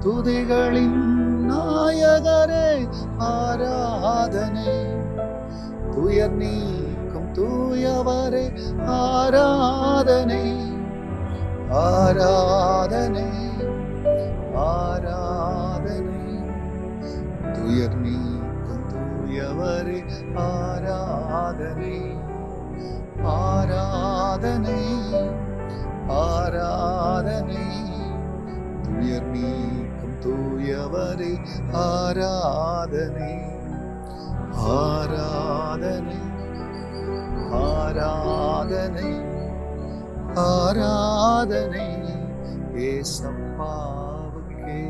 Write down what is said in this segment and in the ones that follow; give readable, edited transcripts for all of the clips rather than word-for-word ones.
துதிகளின் நாயகரே ஆராதனை. துயர் நீக்கும் தூயவரே ஆராதனை. ஆராதனை ஆராதனை. துயர் நீக்கும் தூயவரே ஆராதனை. ஆராதனை ஆராதனை. துயர் நீக்கும் தூயவரே ஆராதனை. ஆராதனை ஆராதனை ஆராதனை ஏசப்பாவுக்கே.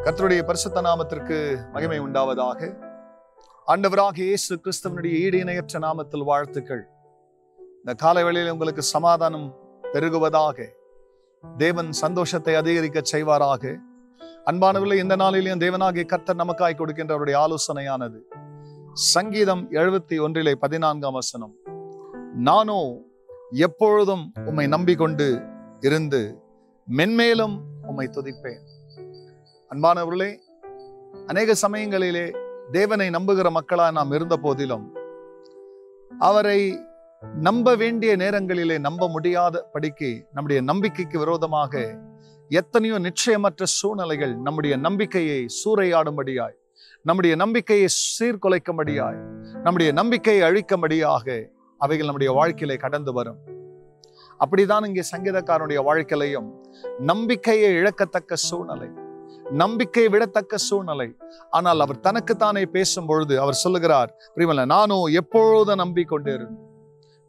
கர்த்தருடைய பரிசுத்த நாமத்திற்கு மகிமை உண்டாவதாக. ஆண்டவராகிய இயேசு கிறிஸ்துவினுடைய ஈடு இணையற்ற நாமத்தில் வாழ்த்துக்கள். இந்த காலை வேளையில் உங்களுக்கு சமாதானம் பெருகுவதாக. தேவன் சந்தோஷத்தை அதிகரிக்க செய்வாராக. அன்பானவர்களே, இந்த நாளிலேயும் தேவனாகிய கர்த்தர் நமக்காய் கொடுக்கின்ற அவருடைய ஆலோசனையானது சங்கீதம் 71:14 நானோ எப்பொழுதும் உம்மை நம்பிக்கொண்டு இருந்து மென்மேலும் உம்மை துதிப்பேன். அன்பானவர்களே, அநேக சமயங்களிலே தேவனை நம்புகிற மக்களாக நாம் இருந்த போதிலும் அவரை நம்ப வேண்டிய நேரங்களிலே நம்ப முடியாத படிக்கு நம்முடைய நம்பிக்கைக்கு விரோதமாக எத்தனையோ நிச்சயமற்ற சூழ்நிலைகள் நம்முடைய நம்பிக்கையை சூறையாடும்படியாய், நம்முடைய நம்பிக்கையை சீர்குலைக்கும்படியாய், நம்முடைய நம்பிக்கையை அழிக்கும்படியாக அவைகள் நம்முடைய வாழ்க்கையிலே கடந்து வரும். அப்படிதான் இங்கே சங்கீதக்காரனுடைய வாழ்க்கையிலையும் நம்பிக்கையை இழக்கத்தக்க சூழ்நிலை, நம்பிக்கை விடத்தக்க சூழ்நிலை. ஆனால் அவர் தனக்குத்தானே பேசும் பொழுது அவர் சொல்லுகிறார், பிரியமல்ல, நானும் எப்பொழுதும்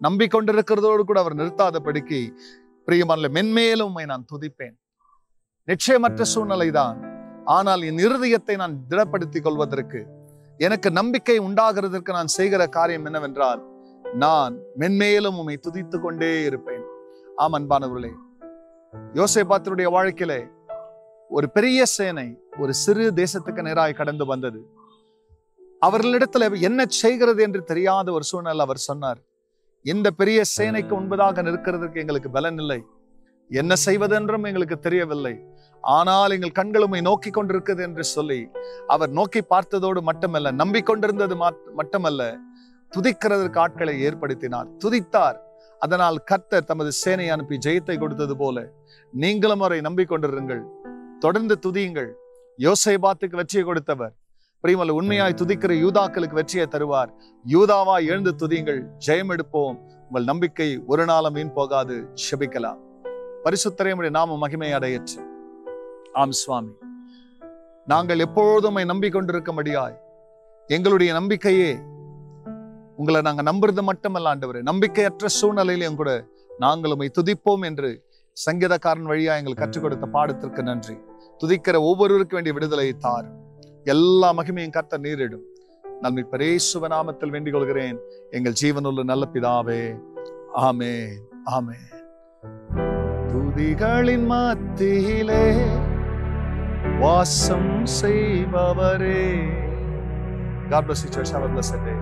நம்பிக்கொண்டிருக்கிறதோடு கூட அவர் நிறுத்தாதபடிக்கு, பிரியமல்ல, மென்மேலும் நான் துதிப்பேன். நிச்சயமற்ற சூழ்நிலை தான், ஆனால் என் இருதயத்தை நான் திடப்படுத்திக் கொள்வதற்கு, எனக்கு நம்பிக்கை உண்டாகிறதற்கு நான் செய்கிற காரியம் என்னவென்றால், நான் மென்மேலும் உம்மை துதித்துக் கொண்டே இருப்பேன். ஆம் அன்பானவர்களே, யோசேப்பாத்தினுடைய வாழ்க்கையிலே ஒரு பெரிய சேனை ஒரு சிறு தேசத்துக்கு நேராய் கடந்து வந்தது. அவர்களிடத்துல என்ன செய்கிறது என்று தெரியாத ஒரு சூழ்நிலை. அவர் சொன்னார், இந்த பெரிய சேனைக்கு முன்பதாக நிற்கிறதுக்கு எங்களுக்கு பலன் இல்லை, என்ன செய்வதென்றும் எங்களுக்கு தெரியவில்லை, ஆனால் எங்கள் கண்களுமை நோக்கி கொண்டிருக்கிறது என்று சொல்லி அவர் நோக்கி பார்த்ததோடு மட்டுமல்ல, நம்பிக்கொண்டிருந்தது மட்டுமல்ல, துதிக்கிறதற்கு ஆட்களை ஏற்படுத்தினார், துதித்தார். அதனால் கர்த்தர் தமது சேனையை அனுப்பி ஜெயத்தை கொடுத்தது போல நீங்களும் அவரை நம்பிக்கொண்டிருங்கள், தொடர்ந்து துதியுங்கள். யோசேபாத்துக்கு வெற்றியை கொடுத்தவர் பிரியமல்ல, உண்மையாய் துதிக்கிற யூதாக்களுக்கு வெற்றியை தருவார். யூதாவாய் எழுந்து துதியுங்கள், ஜெயம் எடுப்போம். உங்கள் நம்பிக்கை ஒரு நாளும் வீண் போகாது. செபிக்கலாம். பரிசுத்தரே, உம்முடைய நாமம் மகிமை அடையற்று. ஆம் சுவாமி, நாங்கள் எப்பொழுதும் நம்பிக்கொண்டிருக்கும்படியாய் எங்களுடைய நம்பிக்கையே உங்களை நாங்கள் நம்புறது மட்டுமல்ல ஆண்டவரே, நம்பிக்கையற்ற சூழ்நிலையிலும் கூட நாங்கள் உம்மை துதிப்போம் என்று சங்கீதக்காரன் வழியா எங்களுக்கு கற்றுக் கொடுத்த பாடத்திற்கு நன்றி. துதிக்கிற ஒவ்வொருவருக்கு வேண்டிய விடுதலையை தாரும். எல்லா மகிமையும் கர்த்தர் நீரிடும். நன்மை பரேசுவ நாமத்தில் வேண்டிக் கொள்கிறேன் எங்கள் ஜீவனுள்ள நல்ல பிதாவே. ஆமென், ஆமென். துதிகளின் மத்தியிலே வாசம் செய்பவரே. God bless you, church. Have a blessed day.